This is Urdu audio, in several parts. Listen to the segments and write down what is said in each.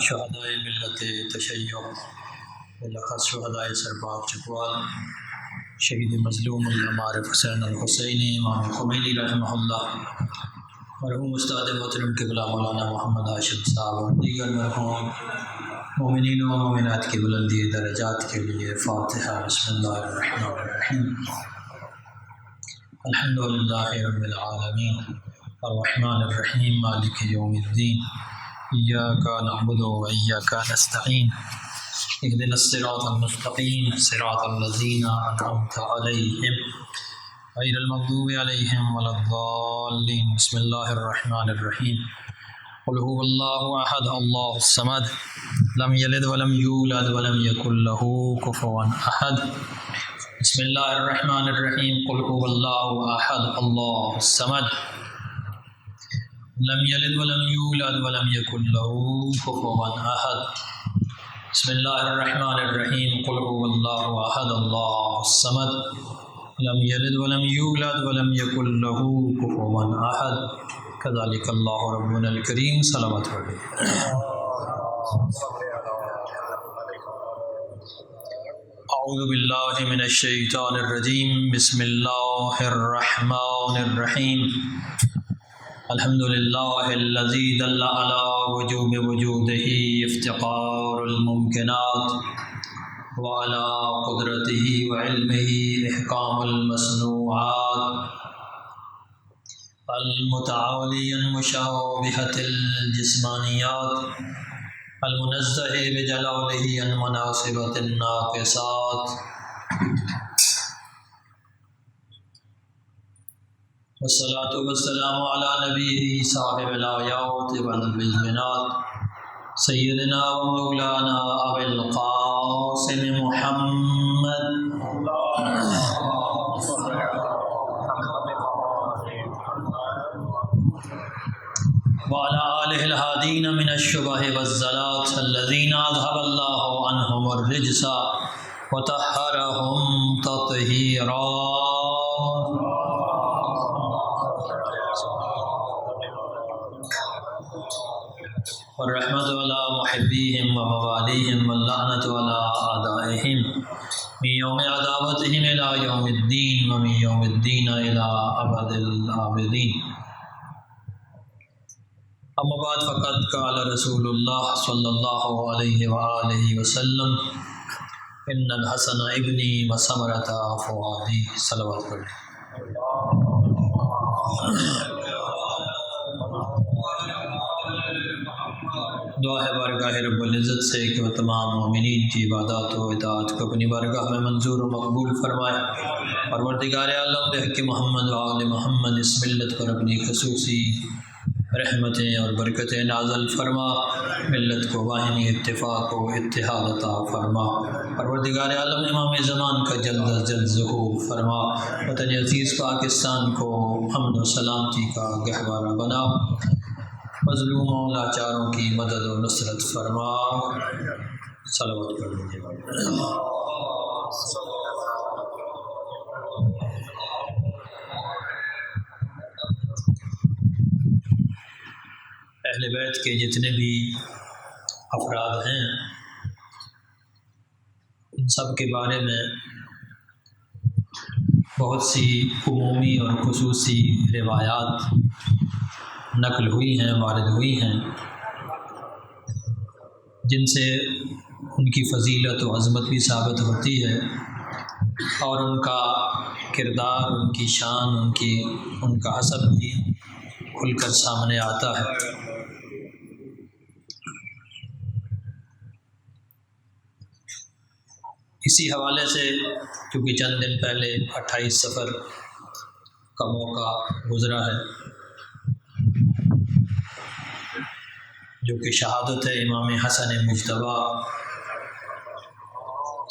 شہدائے ملت تشیع بالاخص شہدائے سرباب چکوال شہید مظلوم علامہ عارف حسین الحسینی امام خمینی رحمہ اللہ، مرحوم استاد محترم قبلہ مولانا محمد ہاشم صاحب اور دیگر مرحوم مومنین و مومنات کی بلندی درجات کے لیے فاتحہ۔ بسم اللہ الرحمن الرحیم۔ الحمد للہ رب العالمین الرحمن الرحیم مالک یوم الدین، ایاک نعبد و ایاک نستعین، اہدنا الصراط المستقیم صراط الذین انعمت علیہم غیر المغضوب علیہم ولا الضالین۔ بسم اللہ الرحمن الرحیم۔ قل هو اللہ احد اللہ الصمد لم یلد ولم یولد ولم یکن له کفوا احد۔ بسم اللہ الرحمن الرحیم۔ قل هو اللہ احد اللہ الصمد لم یلد ولم یولد ولم یکن له کفوا احد۔ بسم اللہ الرحمن الرحیم۔ قل هو اللہ احد اللہ الصمد لم یلد ولم یولد ولم یکن له کفوا احد۔ کذالک اللہ ربنا الکریم۔ صلوات پڑھیں۔ اعوذ باللہ من الشیطان الرجیم۔ بسم اللہ الرحمن الرحیم۔ الحمد للہ الذی دل علی وجوب وجودہ افتقار الممکنات وعلی قدرتہ وعلمہ احکام المصنوعات المتعالی عن مشابہۃ الجسمانیات المنزہ بجلالہ عن مناسبۃ الناقصات، والصلاة والسلام علی نبیہ صاحب الآیات والبینات سیدنا و مولانا ابی القاسم محمد وعلى آلہ الہادین من الشبہ والزلات الذین اذهب اللہ عنہم الرجس وطہرہم تطہیرا۔ والرحمۃ علی محبیہم وموالیہم واللعنۃ علی اعدائہم من یوم عداوتہم الی یوم الدین ومن یوم الدین الی ابد الآبدین۔ اما بعد فقد قال رسول اللہ صلی اللہ علیہ وآلہ وسلم ان الحسن ابنی وثمرۃ فؤادی۔ صلوات پڑھیں۔ دعا ہے بارگاہ رب العزت سے کہ وہ تمام مومنین کی عبادات و اطاعت کو اپنی بارگاہ میں منظور و مقبول فرمائے۔ پروردگار عالم بحق محمد و آل محمد اس ملت پر اپنی خصوصی رحمتیں اور برکتیں نازل فرما، ملت کو باہمی اتفاق و اتحاد عطا فرما۔ پروردگار عالم امام زمان کا جلد از جلد ظہور فرما، وطن عزیز پاکستان کو امن و سلامتی کا گہوارہ بنا، مظلوموں لاچاروں کی مدد و نصرت فرما۔ صلوات پڑھیں۔ اہل بیت کے جتنے بھی افراد ہیں ان سب کے بارے میں بہت سی عمومی اور خصوصی روایات نقل ہوئی ہیں، وارد ہوئی ہیں، جن سے ان کی فضیلت و عظمت بھی ثابت ہوتی ہے اور ان کا کردار، ان کی شان، ان کا حسب بھی کھل کر سامنے آتا ہے۔ اسی حوالے سے کیونکہ چند دن پہلے 28 صفر کا موقع گزرا ہے جو کہ شہادت ہے امام حسن مجتبیٰ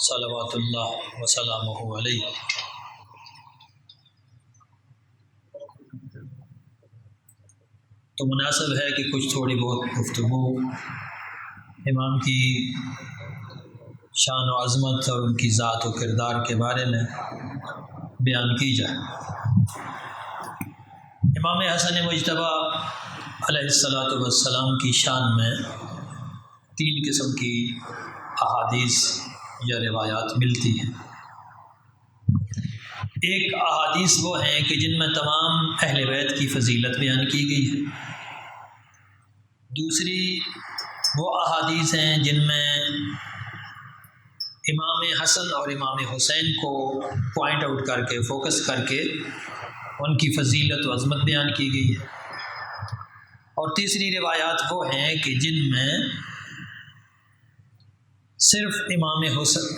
صلوات اللہ وسلامہ علیہ۔ تو مناسب ہے کہ کچھ تھوڑی بہت گفتگو امام کی شان و عظمت اور ان کی ذات و کردار کے بارے میں بیان کی جائے۔ امام حسن مجتبیٰ علیہ الصلاۃ والسلام کی شان میں 3 قسم کی احادیث یا روایات ملتی ہیں۔ ایک احادیث وہ ہیں کہ جن میں تمام اہل بیت کی فضیلت بیان کی گئی ہے۔ دوسری وہ احادیث ہیں جن میں امام حسن اور امام حسین کو پوائنٹ آؤٹ کر کے فوکس کر کے ان کی فضیلت و عظمت بیان کی گئی ہے۔ اور تیسری روایات وہ ہیں کہ جن میں صرف امام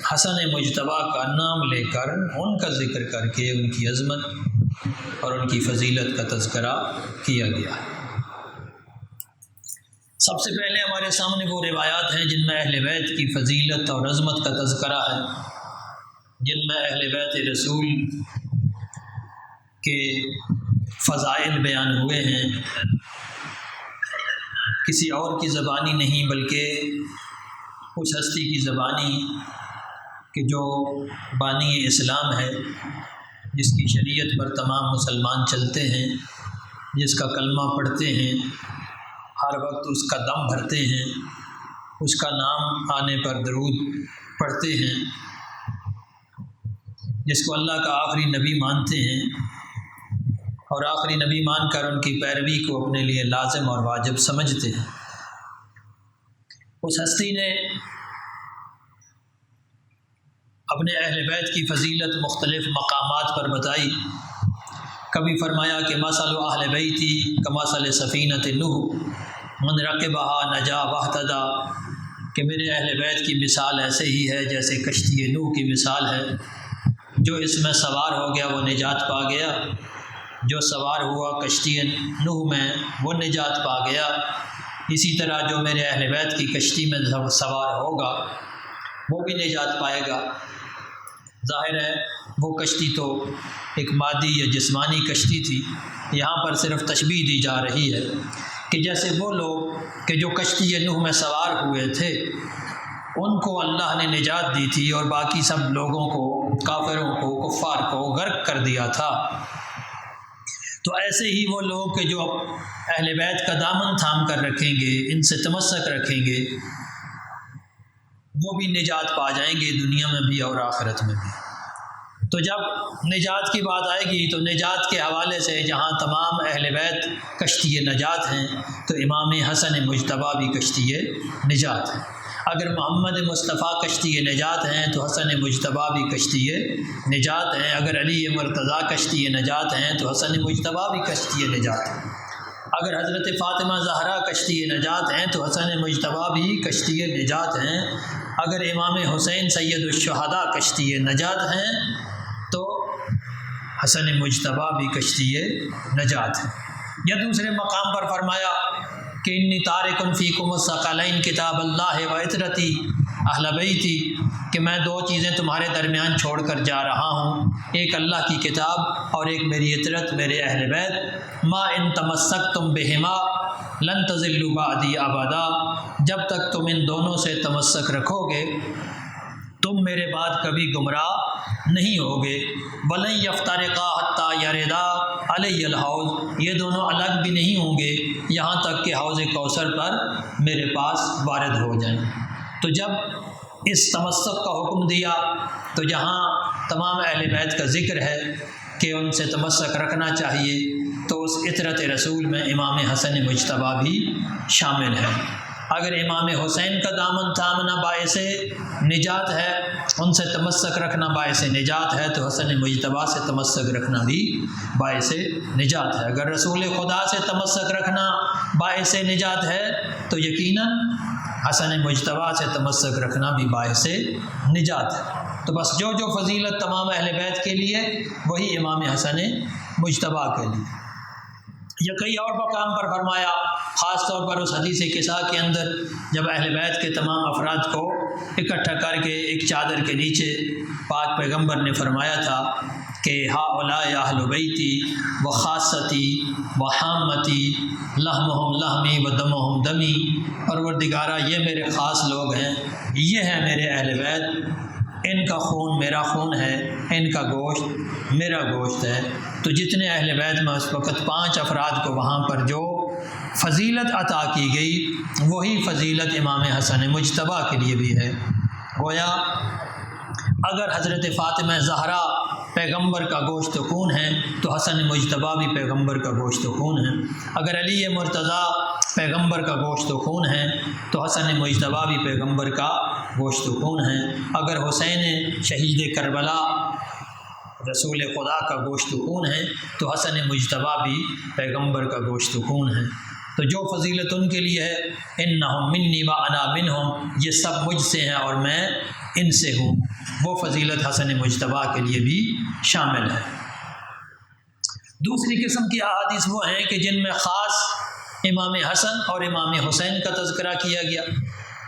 حسن مجتبیٰ کا نام لے کر ان کا ذکر کر کے ان کی عظمت اور ان کی فضیلت کا تذکرہ کیا گیا ہے۔ سب سے پہلے ہمارے سامنے وہ روایات ہیں جن میں اہل بیت کی فضیلت اور عظمت کا تذکرہ ہے، جن میں اہل بیت رسول کے فضائل بیان ہوئے ہیں، کسی اور کی زبانی نہیں بلکہ اس ہستی کی زبانی کہ جو بانی اسلام ہے، جس کی شریعت پر تمام مسلمان چلتے ہیں، جس کا کلمہ پڑھتے ہیں، ہر وقت اس کا دم بھرتے ہیں، اس کا نام آنے پر درود پڑھتے ہیں، جس کو اللہ کا آخری نبی مانتے ہیں اور آخری نبی مان کر ان کی پیروی کو اپنے لیے لازم اور واجب سمجھتے ہیں۔ اس ہستی نے اپنے اہل بیت کی فضیلت مختلف مقامات پر بتائی۔ کبھی فرمایا کہ مثل اہل بیتی کمثل سفینۃ نوح من رکبہا نجا واہتدی، کہ میرے اہل بیت کی مثال ایسے ہی ہے جیسے کشتی نوح کی مثال ہے، جو اس میں سوار ہو گیا وہ نجات پا گیا، جو سوار ہوا کشتی نوح میں وہ نجات پا گیا۔ اسی طرح جو میرے اہل بیت کی کشتی میں سوار ہوگا وہ بھی نجات پائے گا۔ ظاہر ہے وہ کشتی تو ایک مادی یا جسمانی کشتی تھی، یہاں پر صرف تشبیہ دی جا رہی ہے کہ جیسے وہ لوگ کہ جو کشتی نوح میں سوار ہوئے تھے ان کو اللہ نے نجات دی تھی اور باقی سب لوگوں کو، کافروں کو، کفار کو غرق کر دیا تھا، تو ایسے ہی وہ لوگ کہ جو اہل بیت کا دامن تھام کر رکھیں گے، ان سے تمسک رکھیں گے، وہ بھی نجات پا جائیں گے دنیا میں بھی اور آخرت میں بھی۔ تو جب نجات کی بات آئے گی تو نجات کے حوالے سے جہاں تمام اہل بیت کشتی نجات ہیں تو امام حسن مجتبیٰ بھی کشتی نجات ہیں۔ اگر محمد مصطفیٰ کشتی نجات ہیں تو حسن مجتبیٰ بھی کشتی نجات ہیں، اگر علی مرتضیٰ کشتی نجات ہیں تو حسن مجتبیٰ بھی کشتی نجات ہیں، اگر حضرت فاطمہ زہرا کشتی نجات ہیں تو حسن مجتبیٰ بھی کشتی نجات ہیں، اگر امام حسین سید الشہداء کشتی نجات ہیں تو حسن مجتبیٰ بھی کشتی نجات ہے۔ یا دوسرے مقام پر فرمایا کہ انی تارک فیکم الثقلین کتاب اللہ و عطرتی اہل بیتی، کہ میں 2 چیزیں تمہارے درمیان چھوڑ کر جا رہا ہوں، ایک اللہ کی کتاب اور ایک میری عطرت، میرے اہل بیت۔ ما ان تمسکتم بہما لن تضلوا بعدی ابدا، جب تک تم ان دونوں سے تمسک رکھو گے تم میرے بعد کبھی گمراہ نہیں ہوگے۔ ولن یفترقا حتی یردا علی الحوض، یہ دونوں الگ بھی نہیں ہوں گے یہاں تک کہ حوض کوثر پر میرے پاس وارد ہو جائیں۔ تو جب اس تمسک کا حکم دیا تو جہاں تمام اہل بیت کا ذکر ہے کہ ان سے تمسک رکھنا چاہیے تو اس عطرت رسول میں امام حسن مجتبیٰ بھی شامل ہے۔ اگر امام حسین کا دامن تھامنا باعث نجات ہے، ان سے تمسک رکھنا باعث نجات ہے، تو حسن مجتبیٰ سے تمسک رکھنا بھی باعث نجات ہے۔ اگر رسول خدا سے تمسک رکھنا باعث نجات ہے تو یقیناً حسن مجتبیٰ سے تمسک رکھنا بھی باعث نجات ہے۔ تو بس جو جو فضیلت تمام اہل بیت کے لیے وہی امام حسن مجتبیٰ کے لیے۔ یا کئی اور مقام پر فرمایا، خاص طور پر اس حدیث قصہ کے اندر جب اہل بیت کے تمام افراد کو اکٹھا کر کے ایک چادر کے نیچے پاک پیغمبر نے فرمایا تھا کہ ہؤلاء اہل بیتی و خاصتی و حامتی لحمہم لحمی و دمہم دمی، پروردگارہ یہ میرے خاص لوگ ہیں، یہ ہیں میرے اہل بیت، ان کا خون میرا خون ہے، ان کا گوشت میرا گوشت ہے۔ تو جتنے اہل بیت میں اس وقت 5 افراد کو وہاں پر جو فضیلت عطا کی گئی وہی فضیلت امام حسن مجتبیٰ کے لیے بھی ہے۔ گویا اگر حضرت فاطمہ زہرا پیغمبر کا گوشت و خون ہے تو حسن مجتبیٰ بھی پیغمبر کا گوشت و خون ہے۔ اگر علی مرتضیٰ پیغمبر کا گوشت و خون ہے تو حسن مجتبیٰ بھی پیغمبر کا گوشت و خون ہے۔ اگر حسین شہید کربلا رسول خدا کا گوشت و خون ہے تو حسن مجتبیٰ بھی پیغمبر کا گوشت و خون ہے۔ تو جو فضیلت ان کے لیے ہے انہم منی و انا منہم، یہ سب مجھ سے ہیں اور میں ان سے ہوں، وہ فضیلت حسن مجتبیٰ کے لیے بھی شامل ہے۔ دوسری قسم کی احادیث وہ ہیں کہ جن میں خاص امام حسن اور امام حسین کا تذکرہ کیا گیا،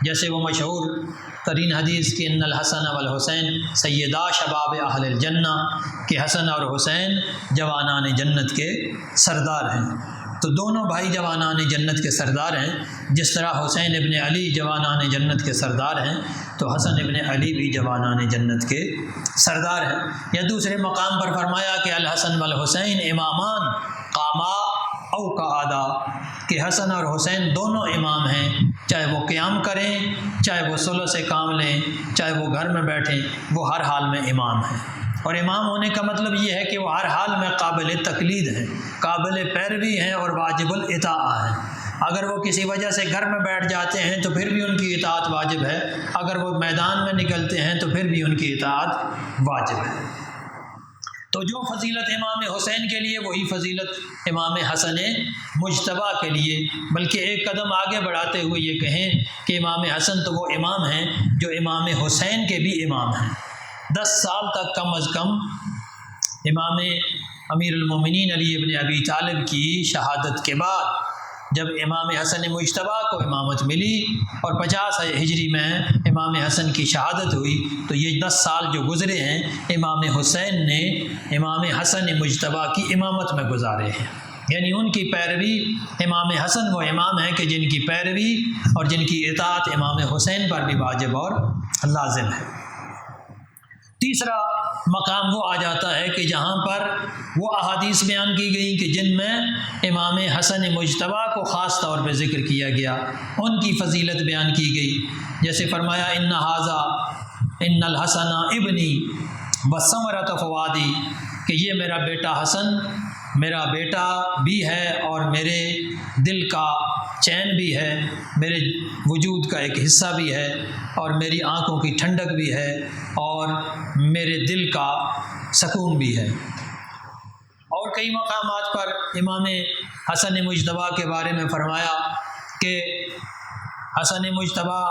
جیسے وہ مشہور ترین حدیث کہ ان الحسن والحسین سیدا شباب اہل الجنہ، کہ حسن اور حسین جوانان جنت کے سردار ہیں۔ تو دونوں بھائی جوانان جنت کے سردار ہیں، جس طرح حسین ابن علی جوانان جنت کے سردار ہیں تو حسن ابن علی بھی جوانان جنت کے سردار ہیں۔ یا دوسرے مقام پر فرمایا کہ الحسن والحسین امامان قاما او قعدا، کہ حسن اور حسین دونوں امام ہیں، چاہے وہ قیام کریں، چاہے وہ صلح سے کام لیں، چاہے وہ گھر میں بیٹھیں، وہ ہر حال میں امام ہیں۔ اور امام ہونے کا مطلب یہ ہے کہ وہ ہر حال میں قابل تقلید ہیں، قابل پیروی ہیں اور واجب الاطاعہ ہیں۔ اگر وہ کسی وجہ سے گھر میں بیٹھ جاتے ہیں تو پھر بھی ان کی اطاعت واجب ہے، اگر وہ میدان میں نکلتے ہیں تو پھر بھی ان کی اطاعت واجب ہے۔ تو جو فضیلت امام حسین کے لیے وہی فضیلت امام حسن مجتبیٰ کے لیے، بلکہ ایک قدم آگے بڑھاتے ہوئے یہ کہیں کہ امام حسن تو وہ امام ہیں جو امام حسین کے بھی امام ہیں۔ 10 سال تک کم از کم امام امیر المومنین علی ابن ابی طالب کی شہادت کے بعد جب امام حسن مجتبیٰ کو امامت ملی اور 50 ہجری میں امام حسن کی شہادت ہوئی، تو یہ 10 سال جو گزرے ہیں امام حسین نے امام حسن مجتبیٰ کی امامت میں گزارے ہیں، یعنی ان کی پیروی، امام حسن وہ امام ہیں کہ جن کی پیروی اور جن کی اطاعت امام حسین پر بھی واجب اور لازم ہے۔ تیسرا مقام وہ آ جاتا ہے کہ جہاں پر وہ احادیث بیان کی گئی کہ جن میں امام حسن مجتبیٰ کو خاص طور پہ ذکر کیا گیا، ان کی فضیلت بیان کی گئی، جیسے فرمایا ان ھذا ان الحسن ابنی وثمرۃ فؤادی، کہ یہ میرا بیٹا حسن میرا بیٹا بھی ہے اور میرے دل کا چین بھی ہے، میرے وجود کا ایک حصہ بھی ہے اور میری آنکھوں کی ٹھنڈک بھی ہے اور میرے دل کا سکون بھی ہے۔ اور کئی مقامات پر امام حسن مجتبیٰ کے بارے میں فرمایا کہ حسن مجتبیٰ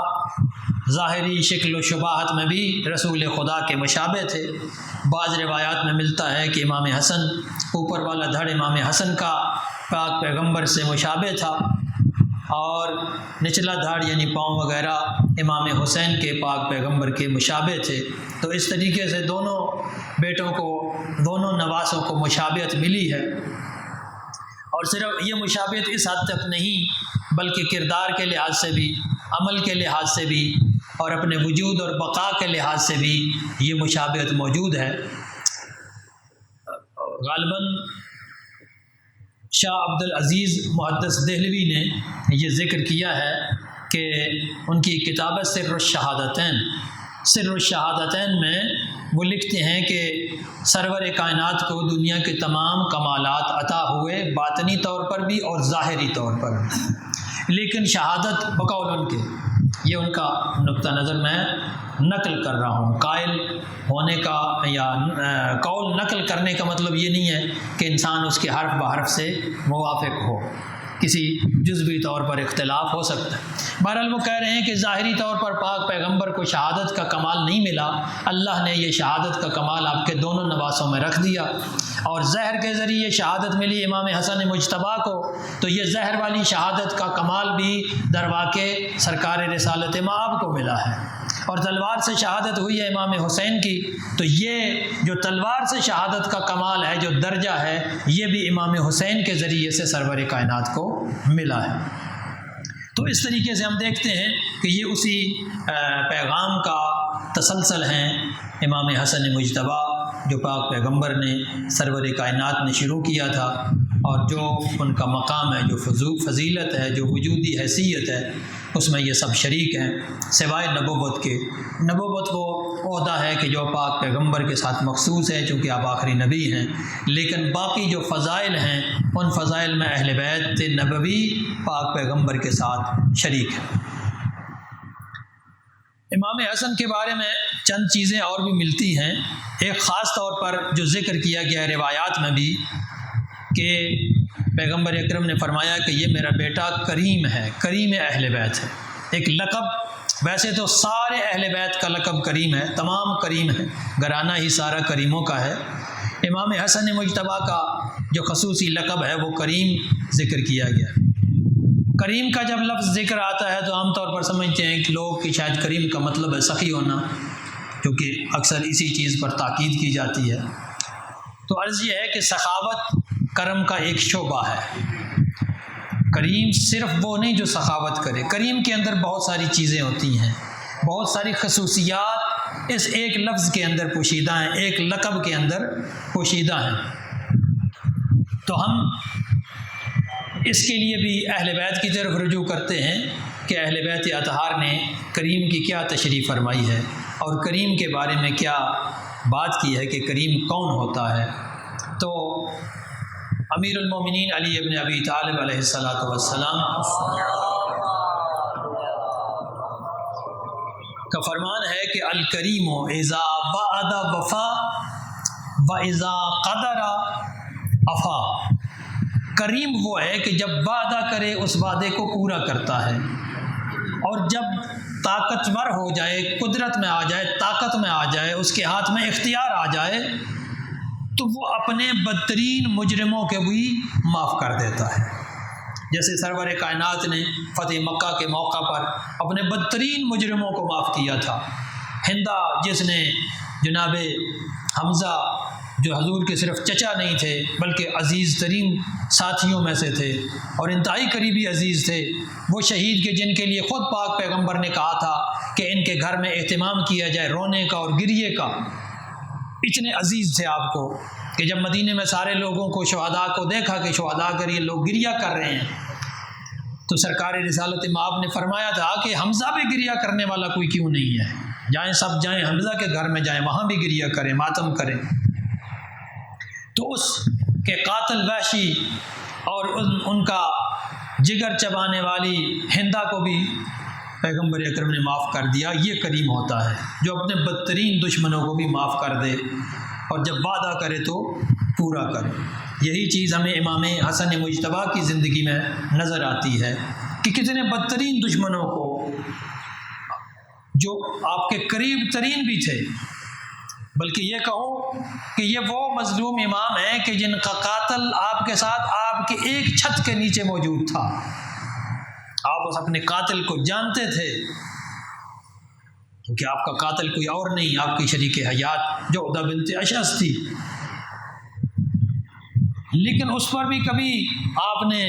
ظاہری شکل و شباہت میں بھی رسول خدا کے مشابہ تھے۔ بعض روایات میں ملتا ہے کہ امام حسن اوپر والا دھڑ امام حسن کا پاک پیغمبر سے مشابہ تھا اور نچلا دھڑ یعنی پاؤں وغیرہ امام حسین کے پاک پیغمبر کے مشابہ تھے۔ تو اس طریقے سے دونوں بیٹوں کو، دونوں نواسوں کو مشابہت ملی ہے، اور صرف یہ مشابہت اس حد تک نہیں بلکہ کردار کے لحاظ سے بھی، عمل کے لحاظ سے بھی اور اپنے وجود اور بقا کے لحاظ سے بھی یہ مشابہت موجود ہے۔ غالباً شاہ عبد العزیز محدث دہلوی نے یہ ذکر کیا ہے کہ ان کی کتاب سر الشہادتین میں وہ لکھتے ہیں کہ سرور کائنات کو دنیا کے تمام کمالات عطا ہوئے، باطنی طور پر بھی اور ظاہری طور پر، لیکن شہادت بقول ان کے، یہ ان کا نقطہ نظر میں نقل کر رہا ہوں، قائل ہونے کا یا قول نقل کرنے کا مطلب یہ نہیں ہے کہ انسان اس کے حرف بحرف سے موافق ہو، کسی جزوی طور پر اختلاف ہو سکتا ہے۔ بہرحال وہ کہہ رہے ہیں کہ ظاہری طور پر پاک پیغمبر کو شہادت کا کمال نہیں ملا، اللہ نے یہ شہادت کا کمال آپ کے دونوں نواسوں میں رکھ دیا، اور زہر کے ذریعے شہادت ملی امام حسن مجتبیٰ کو، تو یہ زہر والی شہادت کا کمال بھی درواقع سرکار رسالت مآب کو ملا ہے، اور تلوار سے شہادت ہوئی ہے امام حسین کی، تو یہ جو تلوار سے شہادت کا کمال ہے، جو درجہ ہے، یہ بھی امام حسین کے ذریعے سے سرور کائنات کو ملا ہے۔ تو اس طریقے سے ہم دیکھتے ہیں کہ یہ اسی پیغام کا تسلسل ہیں، امام حسن مجتبیٰ جو پاک پیغمبر نے سرور کائنات نے شروع کیا تھا، اور جو ان کا مقام ہے، جو فضیلت ہے، جو وجودی حیثیت ہے، اس میں یہ سب شریک ہیں سوائے نبوت کے۔ نبوت وہ عہدہ ہے کہ جو پاک پیغمبر کے ساتھ مخصوص ہے چونکہ آپ آخری نبی ہیں، لیکن باقی جو فضائل ہیں ان فضائل میں اہل بیت نبوی پاک پیغمبر کے ساتھ شریک ہیں۔ امام حسن کے بارے میں چند چیزیں اور بھی ملتی ہیں۔ ایک خاص طور پر جو ذکر کیا گیا ہے روایات میں بھی کہ پیغمبر اکرم نے فرمایا کہ یہ میرا بیٹا کریم ہے، کریم اہل بیت ہے۔ ایک لقب، ویسے تو سارے اہل بیت کا لقب کریم ہے، تمام کریم ہے، گھرانہ ہی سارا کریموں کا ہے۔ امام حسن مجتبیٰ کا جو خصوصی لقب ہے وہ کریم ذکر کیا گیا ہے۔ کریم کا جب لفظ ذکر آتا ہے تو عام طور پر سمجھتے ہیں کہ لوگ کہ شاید کریم کا مطلب ہے سخی ہونا، کیونکہ اکثر اسی چیز پر تاکید کی جاتی ہے۔ تو عرض یہ ہے کہ سخاوت کرم کا ایک شعبہ ہے۔ کریم صرف وہ نہیں جو سخاوت کرے، کریم کے اندر بہت ساری چیزیں ہوتی ہیں، بہت ساری خصوصیات اس ایک لفظ کے اندر پوشیدہ ہیں، ایک لقب کے اندر پوشیدہ ہیں۔ تو ہم اس کے لیے بھی اہل بیت کی طرف رجوع کرتے ہیں کہ اہل بیت اطہار نے کریم کی کیا تشریح فرمائی ہے اور کریم کے بارے میں کیا بات کی ہے کہ کریم کون ہوتا ہے۔ تو امیر المومنین علی ابن ابی طالب علیہ السلام کا فرمان ہے کہ الکریم اذا وعد وفا و اذا قدر افا۔ کریم وہ ہے کہ جب وعدہ کرے اس وعدے کو پورا کرتا ہے، اور جب طاقتور ہو جائے، قدرت میں آ جائے، طاقت میں آ جائے، اس کے ہاتھ میں اختیار آ جائے تو وہ اپنے بدترین مجرموں کے بھی معاف کر دیتا ہے۔ جیسے سرور کائنات نے فتح مکہ کے موقع پر اپنے بدترین مجرموں کو معاف کیا تھا۔ ہندا جس نے جناب حمزہ جو حضور کے صرف چچا نہیں تھے بلکہ عزیز ترین ساتھیوں میں سے تھے اور انتہائی قریبی عزیز تھے، وہ شہید کے جن کے لیے خود پاک پیغمبر نے کہا تھا کہ ان کے گھر میں اہتمام کیا جائے رونے کا اور گریے کا، اتنے عزیز تھے آپ کو کہ جب مدینے میں سارے لوگوں کو شہداء کو دیکھا کہ شہداء کر یہ لوگ گریہ کر رہے ہیں تو سرکار رسالت مآب نے فرمایا تھا کہ حمزہ بھی گریہ کرنے والا کوئی کیوں نہیں ہے، جائیں سب جائیں حمزہ کے گھر میں جائیں، وہاں بھی گریہ کریں، ماتم کریں۔ تو اس کے قاتل وحشی اور ان کا جگر چبانے والی ہندا کو بھی پیغمبر اکرم نے معاف کر دیا۔ یہ کریم ہوتا ہے جو اپنے بدترین دشمنوں کو بھی معاف کر دے اور جب وعدہ کرے تو پورا کرے۔ یہی چیز ہمیں امام حسن مجتبیٰ کی زندگی میں نظر آتی ہے کہ کتنے بدترین دشمنوں کو، جو آپ کے قریب ترین بھی تھے، بلکہ یہ کہوں کہ یہ وہ مظلوم امام ہیں کہ جن کا قاتل آپ کے ساتھ آپ کے ایک چھت کے نیچے موجود تھا، آپ اس اپنے قاتل کو جانتے تھے کیونکہ آپ کا قاتل کوئی اور نہیں، آپ کی شریک حیات جو عقدہ بنت اشعث تھی، لیکن اس پر بھی کبھی آپ نے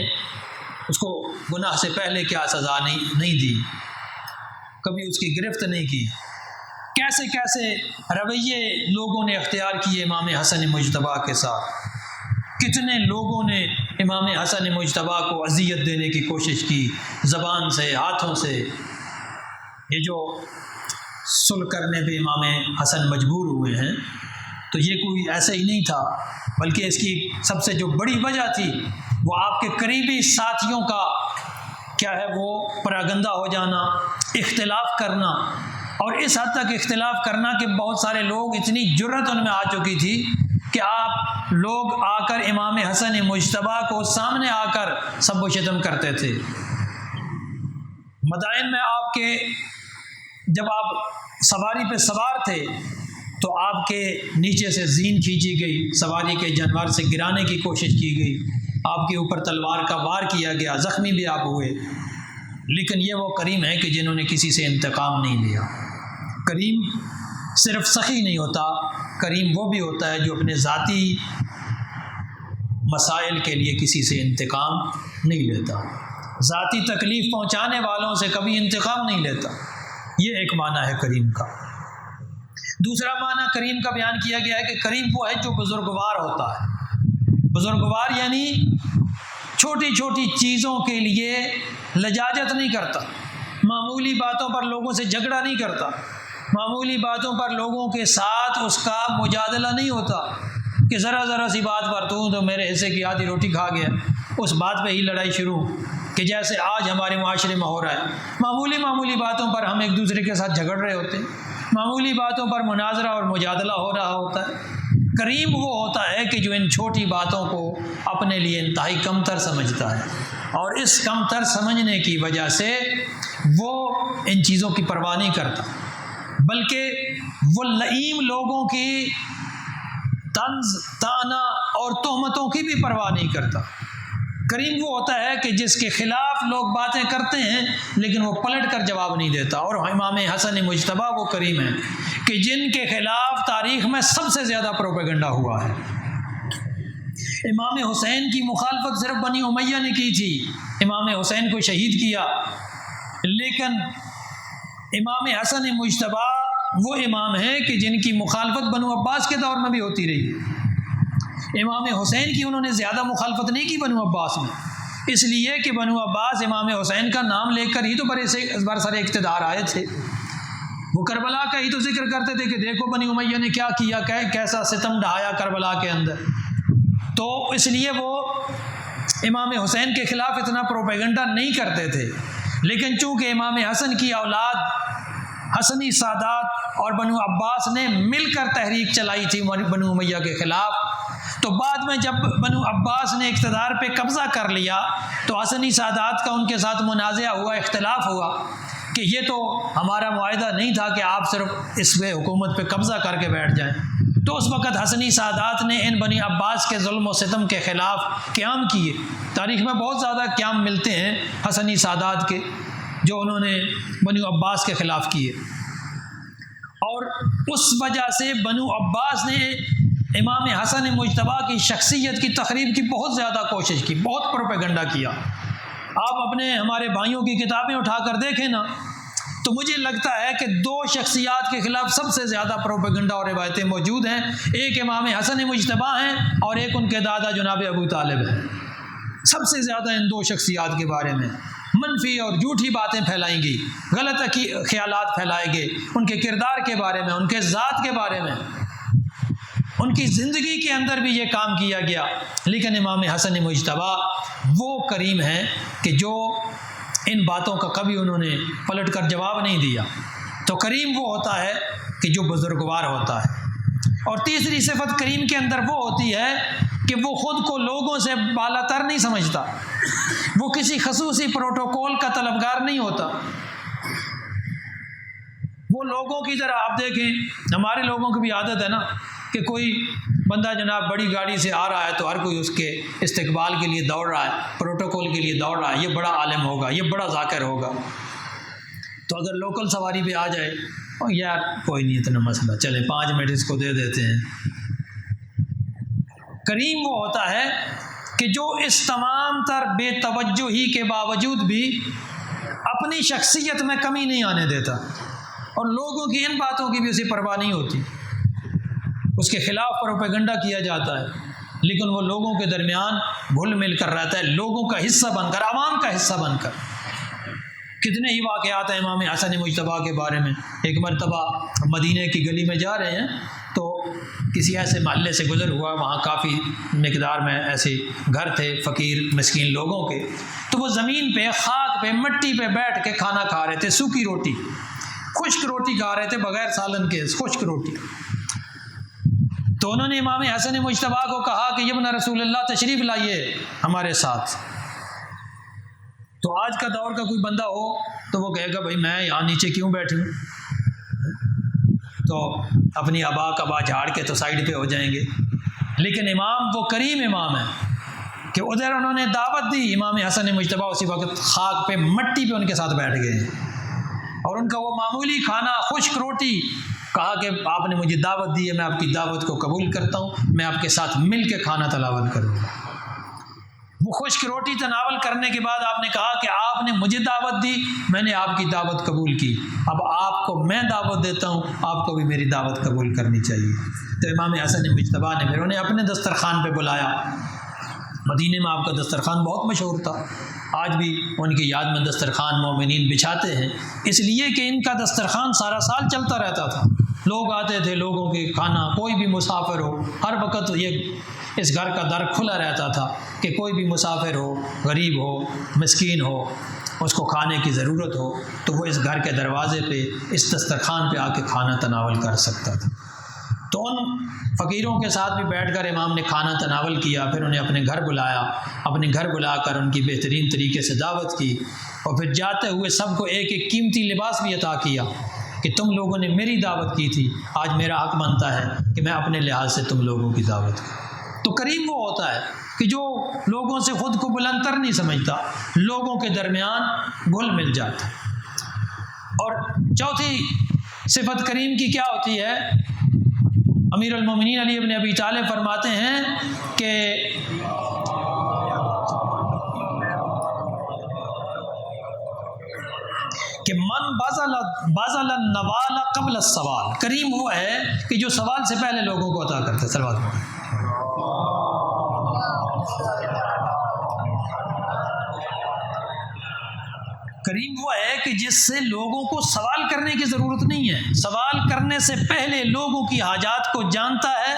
اس کو گناہ سے پہلے کیا سزا نہیں دی، کبھی اس کی گرفت نہیں کی۔ کیسے کیسے رویے لوگوں نے اختیار کیے امام حسن مجتبیٰ کے ساتھ، کتنے لوگوں نے امام حسن مجتبیٰ کو اذیت دینے کی کوشش کی، زبان سے، ہاتھوں سے۔ یہ جو صلح کرنے پہ امام حسن مجبور ہوئے ہیں تو یہ کوئی ایسا ہی نہیں تھا، بلکہ اس کی سب سے جو بڑی وجہ تھی وہ آپ کے قریبی ساتھیوں کا کیا ہے، وہ پراگندہ ہو جانا، اختلاف کرنا، اور اس حد تک اختلاف کرنا کہ بہت سارے لوگ، اتنی جرأت ان میں آ چکی تھی کہ آپ لوگ آ کر امام حسن مجتبیٰ کو سامنے آ کر سب و شتم کرتے تھے۔ مدائن میں آپ کے جب آپ سواری پہ سوار تھے تو آپ کے نیچے سے زین کھینچی گئی، سواری کے جانور سے گرانے کی کوشش کی گئی، آپ کے اوپر تلوار کا وار کیا گیا، زخمی بھی آپ ہوئے، لیکن یہ وہ کریم ہے کہ جنہوں نے کسی سے انتقام نہیں لیا۔ کریم صرف سخی نہیں ہوتا، کریم وہ بھی ہوتا ہے جو اپنے ذاتی مسائل کے لیے کسی سے انتقام نہیں لیتا، ذاتی تکلیف پہنچانے والوں سے کبھی انتقام نہیں لیتا۔ یہ ایک معنی ہے کریم کا۔ دوسرا معنی کریم کا بیان کیا گیا ہے کہ کریم وہ ہے جو بزرگوار ہوتا ہے۔ بزرگوار یعنی چھوٹی چھوٹی چیزوں کے لیے لجاجت نہیں کرتا، معمولی باتوں پر لوگوں سے جھگڑا نہیں کرتا، معمولی باتوں پر لوگوں کے ساتھ اس کا مجادلہ نہیں ہوتا کہ ذرا سی بات پر تو میرے حصے کی آدھی روٹی کھا گیا، اس بات پہ ہی لڑائی شروع، کہ جیسے آج ہمارے معاشرے میں ہو رہا ہے۔ معمولی باتوں پر ہم ایک دوسرے کے ساتھ جھگڑ رہے ہوتے ہیں، معمولی باتوں پر مناظرہ اور مجادلہ ہو رہا ہوتا ہے۔ کریم وہ ہوتا ہے کہ جو ان چھوٹی باتوں کو اپنے لیے انتہائی کمتر سمجھتا ہے، اور اس کمتر سمجھنے کی وجہ سے وہ ان چیزوں کی پرواہ نہیں کرتا، بلکہ وہ لئیم لوگوں کی طنز، طعنہ اور تہمتوں کی بھی پرواہ نہیں کرتا۔ کریم وہ ہوتا ہے کہ جس کے خلاف لوگ باتیں کرتے ہیں لیکن وہ پلٹ کر جواب نہیں دیتا، اور امام حسن مجتبیٰ وہ کریم ہیں کہ جن کے خلاف تاریخ میں سب سے زیادہ پروپیگنڈا ہوا ہے۔ امام حسین کی مخالفت صرف بنی امیہ نے کی تھی، امام حسین کو شہید کیا، لیکن امام حسن مجتبیٰ وہ امام ہیں کہ جن کی مخالفت بنو عباس کے دور میں بھی ہوتی رہی۔ امام حسین کی انہوں نے زیادہ مخالفت نہیں کی بنو عباس میں، اس لیے کہ بنو عباس امام حسین کا نام لے کر ہی تو برسر اقتدار آئے تھے، وہ کربلا کا ہی تو ذکر کرتے تھے کہ دیکھو بنی امیہ نے کیا کیا، کیسا ستم ڈھایا کربلا کے اندر، تو اس لیے وہ امام حسین کے خلاف اتنا پروپیگنڈا نہیں کرتے تھے۔ لیکن چونکہ امام حسن کی اولاد حسنی سادات اور بنو عباس نے مل کر تحریک چلائی تھی بنو امیہ کے خلاف، تو بعد میں جب بنو عباس نے اقتدار پہ قبضہ کر لیا تو حسنی سادات کا ان کے ساتھ منازعہ ہوا، اختلاف ہوا کہ یہ تو ہمارا معاہدہ نہیں تھا کہ آپ صرف اس پہ حکومت پہ قبضہ کر کے بیٹھ جائیں۔ تو اس وقت حسنی سادات نے ان بنی عباس کے ظلم و ستم کے خلاف قیام کیے۔ تاریخ میں بہت زیادہ قیام ملتے ہیں حسنی سادات کے جو انہوں نے بنو عباس کے خلاف کیے، اور اس وجہ سے بنو عباس نے امام حسن مجتبیٰ کی شخصیت کی تخریب کی بہت زیادہ کوشش کی، بہت پروپیگنڈا کیا۔ آپ اپنے ہمارے بھائیوں کی کتابیں اٹھا کر دیکھیں نا، تو مجھے لگتا ہے کہ دو شخصیات کے خلاف سب سے زیادہ پروپیگنڈا اور روایتیں موجود ہیں، ایک امام حسن مجتبیٰ ہیں اور ایک ان کے دادا جناب ابو طالب ہیں۔ سب سے زیادہ ان دو شخصیات کے بارے میں منفی اور جھوٹی باتیں پھیلائیں گی، غلط خیالات پھیلائے گے، ان کے کردار کے بارے میں، ان کے ذات کے بارے میں، ان کی زندگی کے اندر بھی یہ کام کیا گیا۔ لیکن امام حسن مجتبیٰ وہ کریم ہیں کہ جو ان باتوں کا کبھی انہوں نے پلٹ کر جواب نہیں دیا۔ تو کریم وہ ہوتا ہے کہ جو بزرگوار ہوتا ہے۔ اور تیسری صفت کریم کے اندر وہ ہوتی ہے کہ وہ خود کو لوگوں سے بالا تر نہیں سمجھتا، وہ کسی خصوصی پروٹوکول کا طلبگار نہیں ہوتا۔ وہ لوگوں کی طرح، آپ دیکھیں ہمارے لوگوں کی بھی عادت ہے نا کہ کوئی بندہ جناب بڑی گاڑی سے آ رہا ہے تو ہر کوئی اس کے استقبال کے لیے دوڑ رہا ہے، پروٹوکول کے لیے دوڑ رہا ہے، یہ بڑا عالم ہوگا، یہ بڑا ذاکر ہوگا۔ تو اگر لوکل سواری پہ آ جائے، یار کوئی نہیں اتنا مسئلہ، چلے 5 منٹ اس کو دے دیتے ہیں۔ کریم وہ ہوتا ہے کہ جو اس تمام تر بے توجہی کے باوجود بھی اپنی شخصیت میں کمی نہیں آنے دیتا، اور لوگوں کی ان باتوں کی بھی اسے پرواہ نہیں ہوتی۔ اس کے خلاف پروپیگنڈا کیا جاتا ہے لیکن وہ لوگوں کے درمیان گھل مل کر رہتا ہے، لوگوں کا حصہ بن کر، عوام کا حصہ بن کر۔ کتنے ہی واقعات ہیں امام حسن مجتبیٰ کے بارے میں۔ ایک مرتبہ مدینہ کی گلی میں جا رہے ہیں تو کسی ایسے محلے سے گزر ہوا، وہاں کافی مقدار میں ایسے گھر تھے فقیر مسکین لوگوں کے، تو وہ زمین پہ، خاک پہ، مٹی پہ بیٹھ کے کھانا کھا رہے تھے، سوکھی روٹی، خشک روٹی کھا رہے تھے بغیر سالن کے، خشک روٹی۔ تو انہوں نے امام حسن مجتبیٰ کو کہا کہ ابن رسول اللہ تشریف لائیے ہمارے ساتھ۔ تو آج کا دور کا کوئی بندہ ہو تو وہ کہے گا بھائی میں یہاں نیچے کیوں بیٹھوں، تو اپنی آبا کبا جھاڑ کے تو سائڈ پہ ہو جائیں گے۔ لیکن امام وہ کریم امام ہے کہ ادھر انہوں نے دعوت دی، امام حسن مجتبیٰ اسی وقت خاک پہ، مٹی پہ ان کے ساتھ بیٹھ گئے، اور ان کا وہ معمولی کھانا، خشک روٹی، کہا کہ آپ نے مجھے دعوت دی ہے، میں آپ کی دعوت کو قبول کرتا ہوں، میں آپ کے ساتھ مل کے کھانا تلاوت کروں گا۔ وہ خشک روٹی تناول کرنے کے بعد آپ نے کہا کہ آپ نے مجھے دعوت دی، میں نے آپ کی دعوت قبول کی، اب آپ کو میں دعوت دیتا ہوں، آپ کو بھی میری دعوت قبول کرنی چاہیے۔ تو امام حسن مجتبیٰ نے پھر انہیں اپنے دسترخوان پہ بلایا، مدینے میں آپ کا دسترخوان بہت مشہور تھا، آج بھی ان کی یاد میں دسترخوان مومنین بچھاتے ہیں، اس لیے کہ ان کا دسترخوان سارا سال چلتا رہتا تھا، لوگ آتے تھے، لوگوں کے کھانا، کوئی بھی مسافر ہو ہر وقت یہ اس گھر کا در کھلا رہتا تھا کہ کوئی بھی مسافر ہو، غریب ہو، مسکین ہو، اس کو کھانے کی ضرورت ہو تو وہ اس گھر کے دروازے پہ اس دسترخوان پہ آ کے کھانا تناول کر سکتا تھا۔ تو ان فقیروں کے ساتھ بھی بیٹھ کر امام نے کھانا تناول کیا، پھر انہیں اپنے گھر بلایا، اپنے گھر بلا کر ان کی بہترین طریقے سے دعوت کی، اور پھر جاتے ہوئے سب کو ایک ایک قیمتی لباس بھی عطا کیا کہ تم لوگوں نے میری دعوت کی تھی، آج میرا حق بنتا ہے کہ میں اپنے لحاظ سے تم لوگوں کی دعوت کروں۔ تو کریم وہ ہوتا ہے کہ جو لوگوں سے خود کو بلند تر نہیں سمجھتا، لوگوں کے درمیان گھل مل جاتا۔ اور چوتھی صفت کریم کی کیا ہوتی ہے؟ امیر المومنین علی ابن ابی طالب فرماتے ہیں کہ من بازل النوال قبل السوال، کریم وہ ہے کہ جو سوال سے پہلے لوگوں کو عطا کرتا ہے۔ صلوات پڑھیں۔ کریم وہ ہے کہ جس سے لوگوں کو سوال کرنے کی ضرورت نہیں ہے، سوال کرنے سے پہلے لوگوں کی حاجات کو جانتا ہے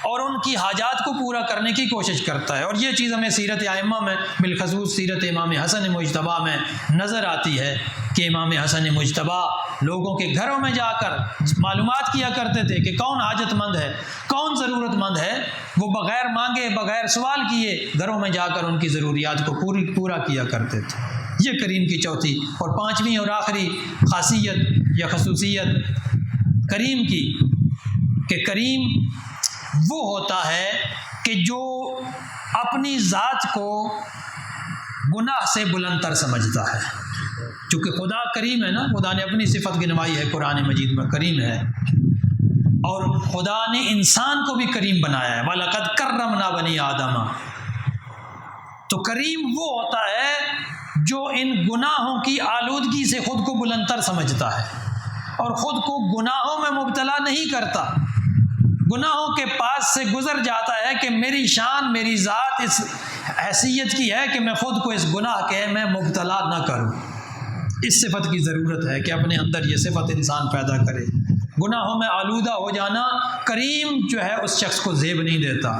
اور ان کی حاجات کو پورا کرنے کی کوشش کرتا ہے۔ اور یہ چیز ہمیں سیرت ائمہ میں، بالخصوص سیرت امام حسن مجتبیٰ میں نظر آتی ہے کہ امام حسن مجتبیٰ لوگوں کے گھروں میں جا کر معلومات کیا کرتے تھے کہ کون حاجت مند ہے، کون ضرورت مند ہے، وہ بغیر مانگے، بغیر سوال کیے گھروں میں جا کر ان کی ضروریات کو پورا کیا کرتے تھے۔ یہ کریم کی چوتھی اور پانچویں اور آخری خاصیت یا خصوصیت کریم کی کہ کریم وہ ہوتا ہے کہ جو اپنی ذات کو گناہ سے بلند تر سمجھتا ہے۔ چونکہ خدا کریم ہے نا، خدا نے اپنی صفت گنوائی ہے قرآن مجید میں، کریم ہے، اور خدا نے انسان کو بھی کریم بنایا ہے، وَلَقَدْ كَرَّمْنَا بَنِي آدَمَ۔ تو کریم وہ ہوتا ہے جو ان گناہوں کی آلودگی سے خود کو بلند تر سمجھتا ہے اور خود کو گناہوں میں مبتلا نہیں کرتا، گناہوں کے پاس سے گزر جاتا ہے کہ میری شان، میری ذات اس حیثیت کی ہے کہ میں خود کو اس گناہ کے میں مبتلا نہ کروں۔ اس صفت کی ضرورت ہے کہ اپنے اندر یہ صفت انسان پیدا کرے۔ گناہوں میں آلودہ ہو جانا کریم جو ہے اس شخص کو زیب نہیں دیتا۔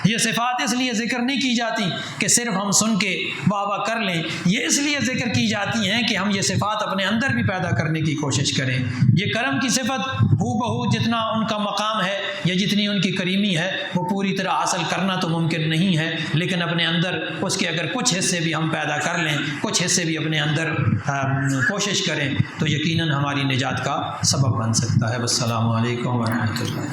یہ صفات اس لیے ذکر نہیں کی جاتی کہ صرف ہم سن کے واہ واہ کر لیں، یہ اس لیے ذکر کی جاتی ہیں کہ ہم یہ صفات اپنے اندر بھی پیدا کرنے کی کوشش کریں۔ یہ کرم کی صفت ہو بہو جتنا ان کا مقام ہے یا جتنی ان کی کریمی ہے وہ پوری طرح حاصل کرنا تو ممکن نہیں ہے، لیکن اپنے اندر اس کے اگر کچھ حصے بھی ہم پیدا کر لیں، کچھ حصے بھی اپنے اندر کوشش کریں تو یقیناً ہماری نجات کا سبب بن سکتا ہے۔ والسلام علیکم ورحمۃ اللہ۔